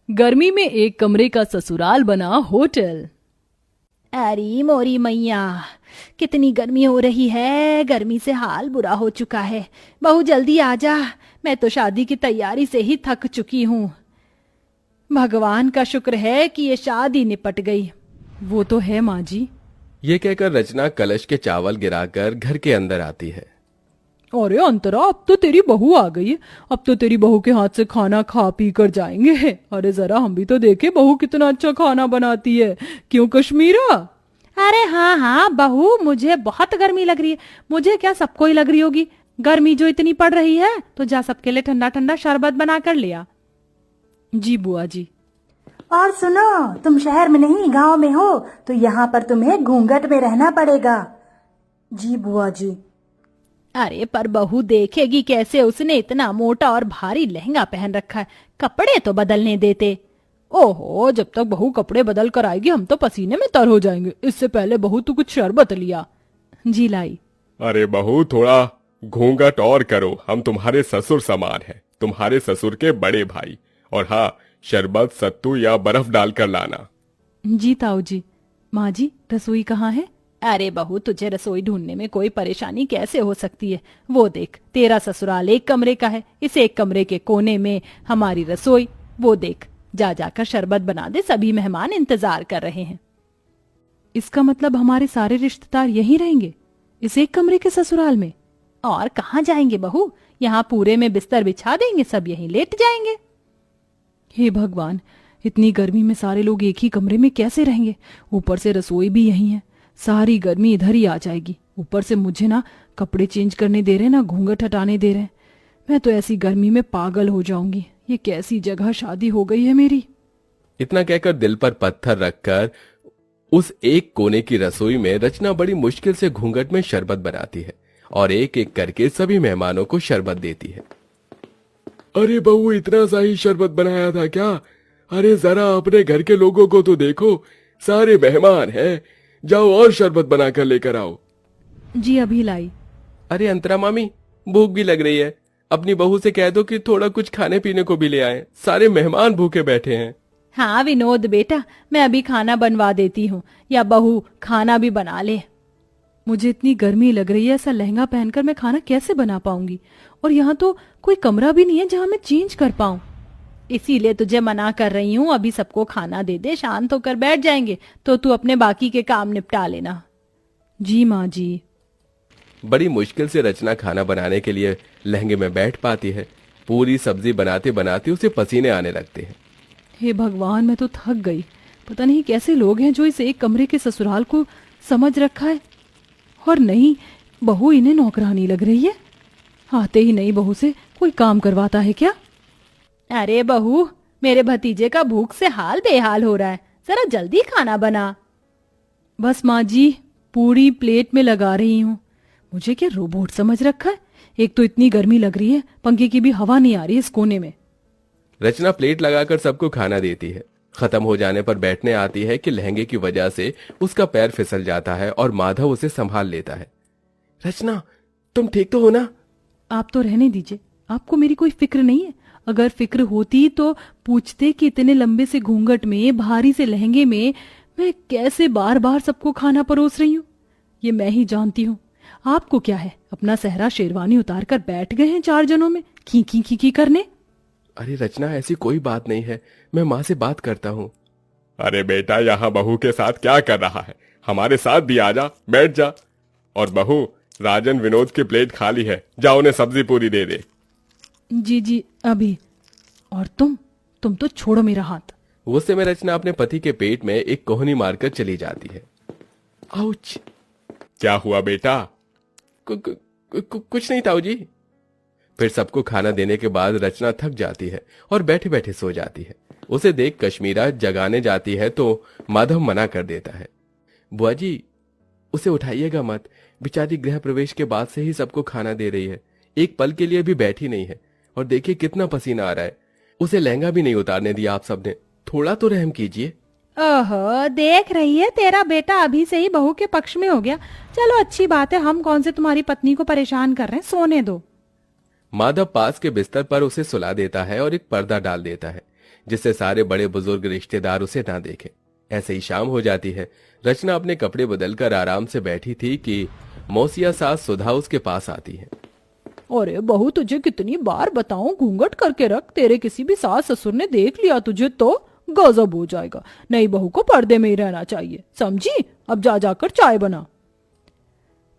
गर्मी में एक कमरे का ससुराल बना होटल। अरे मोरी मैया, कितनी गर्मी हो रही है। गर्मी से हाल बुरा हो चुका है। बहू जल्दी आ जा, मैं तो शादी की तैयारी से ही थक चुकी हूँ। भगवान का शुक्र है कि ये शादी निपट गई। वो तो है माँ जी। ये कहकर रचना कलश के चावल गिराकर घर के अंदर आती है। अरे अंतरा, अब तो तेरी बहू आ गई है। अब तो तेरी बहू के हाथ से खाना खा पी कर जाएंगे। अरे जरा हम भी तो देखे बहू कितना अच्छा खाना बनाती है। क्यों कश्मीरा? अरे हाँ हाँ बहू, मुझे बहुत गर्मी लग रही है। मुझे क्या, सबको ही लग रही होगी। गर्मी जो इतनी पड़ रही है, तो जा सबके लिए ठंडा ठंडा शरबत बना कर लिया। जी बुआ जी। और सुनो, तुम शहर में नहीं गांव में हो, तो यहाँ पर तुम्हें घूंघट में रहना पड़ेगा। जी बुआ जी। अरे पर बहू देखेगी कैसे? उसने इतना मोटा और भारी लहंगा पहन रखा है, कपड़े तो बदलने देते। ओहो, जब तक बहू कपड़े बदल कर आएगी हम तो पसीने में तर हो जाएंगे। इससे पहले बहू तू कुछ शरबत लिया। जी लाई। अरे बहू, थोड़ा घूंघट और करो, हम तुम्हारे ससुर समान हैं, तुम्हारे ससुर के बड़े भाई। और हाँ, शरबत सत्तू या बर्फ डालकर लाना। जी ताऊ जी। माँ जी, रसोई कहाँ है? अरे बहू, तुझे रसोई ढूंढने में कोई परेशानी कैसे हो सकती है? वो देख, तेरा ससुराल एक कमरे का है, इस एक कमरे के कोने में हमारी रसोई। वो देख, जा जाकर शरबत बना दे, सभी मेहमान इंतजार कर रहे हैं। इसका मतलब हमारे सारे रिश्तेदार यहीं रहेंगे, इस एक कमरे के ससुराल में? और कहाँ जाएंगे बहू? यहाँ पूरे में बिस्तर बिछा देंगे, सब यहीं लेट जाएंगे। हे भगवान, इतनी गर्मी में सारे लोग एक ही कमरे में कैसे रहेंगे? ऊपर से रसोई भी यहीं है, सारी गर्मी इधर ही आ जाएगी। ऊपर से मुझे ना कपड़े चेंज करने दे रहे, ना घूंघट हटाने दे रहे। मैं तो ऐसी गर्मी में पागल हो जाऊंगी। ये कैसी जगह शादी हो गई है मेरी। इतना कहकर दिल पर पत्थर रखकर उस एक कोने की रसोई में रचना बड़ी मुश्किल से घूंघट में शरबत बनाती है और एक एक करके सभी मेहमानों को शरबत देती है। अरे बहू, इतना सा ही शरबत बनाया था क्या? अरे जरा अपने घर के लोगों को तो देखो, सारे मेहमान हैं। जाओ और शरबत बनाकर लेकर आओ। जी अभी लाई। अरे अंतरा मामी, भूख भी लग रही है, अपनी बहू से कह दो कि थोड़ा कुछ खाने पीने को भी ले आए, सारे मेहमान भूखे बैठे हैं। हाँ विनोद बेटा, मैं अभी खाना बनवा देती हूँ, या बहू खाना भी बना ले। मुझे इतनी गर्मी लग रही है, ऐसा लहंगा पहनकर मैं खाना कैसे बना पाऊंगी? और यहाँ तो कोई कमरा भी नहीं है जहाँ मैं चेंज कर पाऊं। इसीलिए तुझे मना कर रही हूँ, अभी सबको खाना दे दे, शांत होकर बैठ जाएंगे, तो तू अपने बाकी के काम निपटा लेना। जी माँ जी। बड़ी मुश्किल से रचना खाना बनाने के लिए लहंगे में बैठ पाती है। पूरी सब्जी बनाते बनाते उसे पसीने आने लगते हैं। हे भगवान, मैं तो थक गई। पता नहीं कैसे लोग हैं जो इस एक कमरे के ससुराल को समझ रखा है। और नहीं, बहू इन्हें नौकरानी लग रही है। आते ही नई बहू से कोई काम करवाता है क्या? अरे बहू, मेरे भतीजे का भूख से हाल बेहाल हो रहा है, जरा जल्दी खाना बना। बस माँ जी, पूरी प्लेट में लगा रही हूँ। मुझे क्या रोबोट समझ रखा है? एक तो इतनी गर्मी लग रही है, पंखे की भी हवा नहीं आ रही इस कोने में। रचना प्लेट लगाकर सबको खाना देती है। खत्म हो जाने पर बैठने आती है कि लहंगे की वजह से उसका पैर फिसल जाता है और माधव उसे संभाल लेता है। रचना, तुम ठीक तो हो ना? आप तो रहने दीजिए, आपको मेरी कोई फिक्र नहीं है। अगर फिक्र होती तो पूछते कि इतने लंबे से घूंघट में, भारी से लहंगे में मैं कैसे बार बार सबको खाना परोस रही हूँ। ये मैं ही जानती हूँ। आपको क्या है, अपना सहरा शेरवानी उतार कर बैठ गए हैं 4 जनों में खी खी खी खी करने। अरे रचना, ऐसी कोई बात नहीं है, मैं माँ से बात करता हूँ। अरे बेटा, यहाँ बहू के साथ क्या कर रहा है? हमारे साथ भी आ जा, बैठ जा। और बहू, राजन विनोद की प्लेट खाली है, जा उन्हें सब्जी पूरी दे दे। जी जी अभी। और तुम तो छोड़ो मेरा हाथ। उस समय रचना अपने पति के पेट में एक कोहनी मारकर चली जाती है। आउच! क्या हुआ बेटा? कुछ नहीं ताऊ जी। फिर सबको खाना देने के बाद रचना थक जाती है और बैठे बैठे सो जाती है। उसे देख कश्मीरा जगाने जाती है तो माधव मना कर देता है। बुआ जी, उसे उठाइएगा मत, बेचारी गृह प्रवेश के बाद से ही सबको खाना दे रही है, एक पल के लिए भी बैठी नहीं है। और देखिए कितना पसीना आ रहा है, उसे लहंगा भी नहीं उतारने दिया आप सबने, थोड़ा तो रहम कीजिए। ओहो, देख रही है, तेरा बेटा अभी से ही बहू के पक्ष में हो गया। चलो अच्छी बात है, हम कौन से तुम्हारी पत्नी को परेशान कर रहे हैं, सोने दो। माधव पास के बिस्तर पर उसे सुला देता है और एक पर्दा डाल देता है, जिससे सारे बड़े बुजुर्ग रिश्तेदार उसे ना देखें। ऐसे ही शाम हो जाती है। रचना अपने कपड़े बदलकर आराम से बैठी थी कि मौसिया सास सुधा उसके पास आती है। अरे बहू, तुझे कितनी बार बताऊं घूंघट करके रख, तेरे किसी भी सास ससुर ने देख लिया तुझे तो गजब हो जाएगा। नई बहू को पर्दे में ही रहना चाहिए, समझी? अब जा जाकर चाय बना।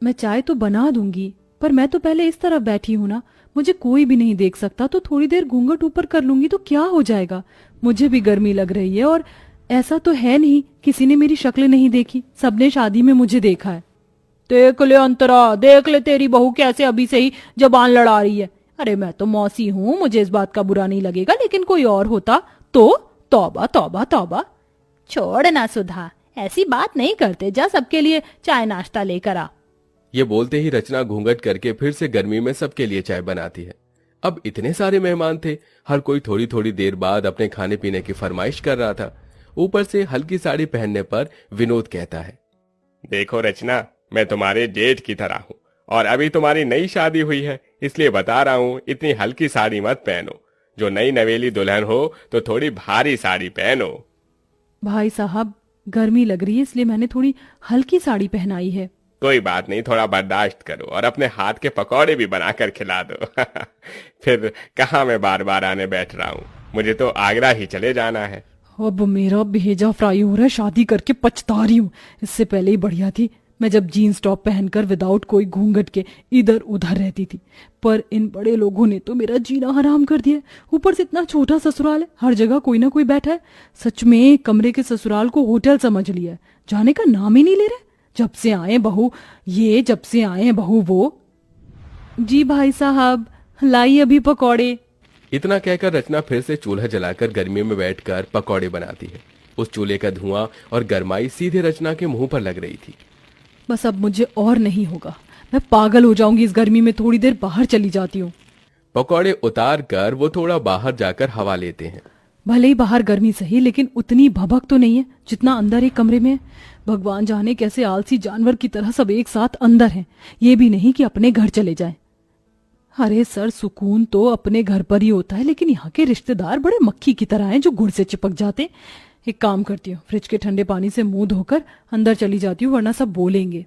मैं चाय तो बना दूंगी, पर मैं तो पहले इस तरफ बैठी हूं ना, मुझे कोई भी नहीं देख सकता, तो थोड़ी देर घूंघट ऊपर कर लूंगी तो क्या हो जाएगा। मुझे भी गर्मी लग रही है, और ऐसा तो है नहीं किसी ने मेरी शक्ल नहीं देखी, सबने शादी में मुझे देखा है। देख ले अंतरा, देख ले तेरी बहू कैसे अभी से ही जबान लड़ा रही है। अरे मैं तो मौसी हूँ, मुझे इस बात का बुरा नहीं लगेगा, लेकिन कोई और होता तो तौबा तौबा तौबा। छोड़ ना सुधा, ऐसी बात नहीं करते, जा सबके लिए चाय नाश्ता लेकर आ। ये बोलते ही रचना घूंघट करके फिर से गर्मी में सबके लिए चाय बनाती है। अब इतने सारे मेहमान थे, हर कोई थोड़ी थोड़ी देर बाद अपने खाने पीने की फरमाइश कर रहा था। ऊपर से हल्की साड़ी पहनने पर विनोद कहता है, देखो रचना, मैं तुम्हारे जेठ की तरह हूँ और अभी तुम्हारी नई शादी हुई है, इसलिए बता रहा हूँ इतनी हल्की साड़ी मत पहनो। जो नई नवेली दुल्हन हो तो थोड़ी भारी साड़ी पहनो। भाई साहब, गर्मी लग रही है इसलिए मैंने थोड़ी हल्की साड़ी पहनाई है। कोई बात नहीं, थोड़ा बर्दाश्त करो और अपने हाथ के पकौड़े भी बनाकर खिला दो। फिर कहाँ मैं बार बार आने बैठ रहा हूँ, मुझे तो आगरा ही चले जाना है। अब मेरा भेजा फ्राई हो रहा है, शादी करके पछता रही हूँ। इससे पहले ही बढ़िया थी मैं जब जीन्स टॉप पहनकर विदाउट कोई घूंघट के इधर उधर रहती थी, पर इन बड़े लोगों ने तो मेरा जीना हराम कर दिया। ऊपर से इतना छोटा ससुराल है, हर जगह कोई ना कोई बैठा है। सच में कमरे के ससुराल को होटल समझ लिया है, जाने का नाम ही नहीं ले रहे। जब से आए बहू ये, जब से आए बहू वो। जी भाई साहब, लाई अभी पकौड़े। इतना कहकर रचना फिर से चूल्हा जलाकर गर्मी में बैठकर पकौड़े बनाती है। उस चूल्हे का धुआं और गर्माई सीधे रचना के मुंह पर लग रही थी। बस अब मुझे और नहीं होगा, मैं पागल हो जाऊंगी इस गर्मी में, थोड़ी देर बाहर चली जाती हूँ। पकौड़े उतार कर वो थोड़ा बाहर जाकर हवा लेते हैं। भले ही बाहर गर्मी सही, लेकिन उतनी भभक तो नहीं है जितना अंदर एक कमरे में है। भगवान जाने कैसे आलसी जानवर की तरह सब एक साथ अंदर हैं, ये भी नहीं कि अपने घर चले जाएं। अरे सर, सुकून तो अपने घर पर ही होता है, लेकिन यहाँ के रिश्तेदार बड़े मक्खी की तरह हैं जो गुड़ से चिपक जाते। एक काम करती हूँ, फ्रिज के ठंडे पानी से मुंह धोकर अंदर चली जाती हूँ, वरना सब बोलेंगे।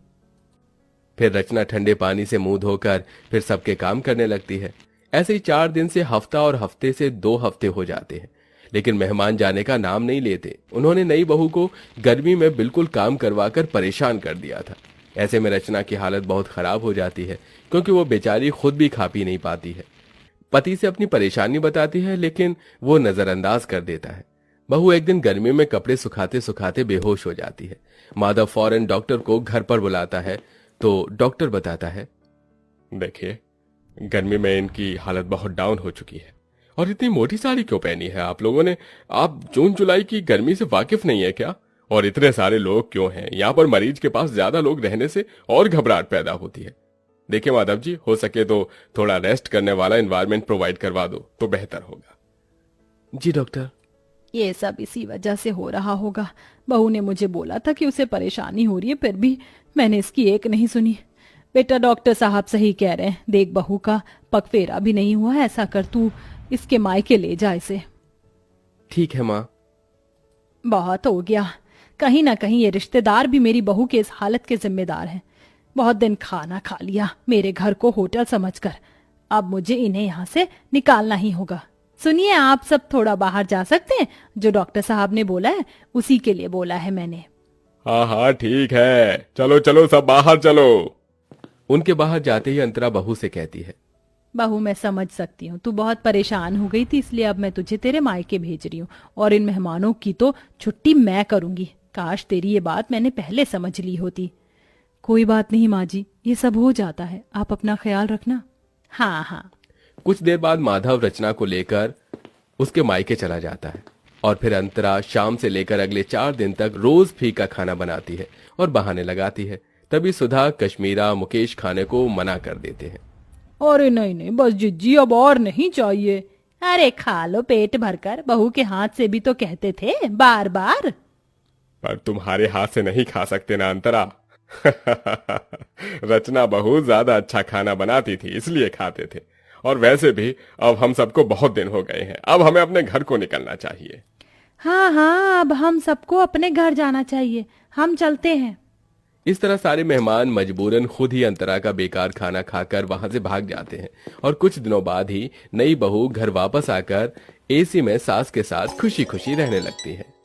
फिर रचना ठंडे पानी से मुंह धोकर फिर सबके काम करने लगती है। ऐसे ही 4 दिन से हफ्ता और हफ्ते से 2 हफ्ते हो जाते हैं, लेकिन मेहमान जाने का नाम नहीं लेते। उन्होंने नई बहू को गर्मी में बिल्कुल काम करवाकर परेशान कर दिया था। ऐसे में रचना की हालत बहुत खराब हो जाती है, क्योंकि वो बेचारी खुद भी खा पी नहीं पाती है। पति से अपनी परेशानी बताती है, लेकिन वो नजरअंदाज कर देता है। बहू एक दिन गर्मी में कपड़े सुखाते सुखाते बेहोश हो जाती है। माधव फौरन डॉक्टर को घर पर बुलाता है, तो डॉक्टर बताता है, देखिए, गर्मी में इनकी हालत बहुत डाउन हो चुकी है। और इतनी मोटी साड़ी क्यों पहनी है आप लोगों ने? आप जून जुलाई की गर्मी से वाकिफ नहीं है क्या? और इतने सारे लोग क्यों हैं? यहाँ पर मरीज के पास ज्यादा लोग रहने से और घबराहट पैदा होती है। देखिए माधव जी, हो सके तो थोड़ा रेस्ट करने वाला एनवायरनमेंट प्रोवाइड करवा दो तो बेहतर होगा। जी डॉक्टर। ये सब इसी वजह से हो रहा होगा। बहू ने मुझे बोला था कि उसे परेशानी हो रही है, फिर भी मैंने इसकी एक नहीं सुनी। बेटा, डॉक्टर साहब सही कह रहे हैं। देख, बहू का पगफेरा भी नहीं हुआ, ऐसा कर तू इसके मायके ले जा इसे। ठीक है माँ। बहुत हो गया, कहीं ना कहीं ये रिश्तेदार भी मेरी बहू के इस हालत के जिम्मेदार हैं। बहुत दिन खाना खा लिया मेरे घर को होटल समझकर, अब मुझे इन्हें यहाँ से निकालना ही होगा। सुनिए, आप सब थोड़ा बाहर जा सकते हैं? जो डॉक्टर साहब ने बोला है उसी के लिए बोला है मैंने। हाँ हाँ ठीक है, चलो चलो सब बाहर चलो। उनके बाहर जाते ही अंतरा बहू से कहती है, बहू मैं समझ सकती हूँ, तू बहुत परेशान हो गई थी, इसलिए अब मैं तुझे तेरे मायके भेज रही हूँ और इन मेहमानों की तो छुट्टी मैं करूंगी। काश तेरी ये बात मैंने पहले समझ ली होती। कोई बात नहीं माँ जी, ये सब हो जाता है, आप अपना ख्याल रखना। हाँ हाँ। कुछ देर बाद माधव रचना को लेकर उसके मायके चला जाता है और फिर अंतरा शाम से लेकर अगले 4 दिन तक रोज फीका खाना बनाती है और बहाने लगाती है। तभी सुधा, कश्मीरा, मुकेश खाने को मना कर देते हैं। अरे नहीं नहीं, बस जिज्जी, अब और नहीं चाहिए। अरे खा लो पेट भरकर, बहू के हाथ से भी तो कहते थे बार बार। पर तुम्हारे हाथ से नहीं खा सकते ना अंतरा। रचना बहुत ज्यादा अच्छा खाना बनाती थी, इसलिए खाते थे। और वैसे भी अब हम सबको बहुत दिन हो गए हैं, अब हमें अपने घर को निकलना चाहिए। हाँ हाँ, अब हम सबको अपने घर जाना चाहिए, हम चलते हैं। इस तरह सारे मेहमान मजबूरन खुद ही अंतरा का बेकार खाना खाकर वहां से भाग जाते हैं और कुछ दिनों बाद ही नई बहू घर वापस आकर एसी में सास के साथ खुशी खुशी रहने लगती है।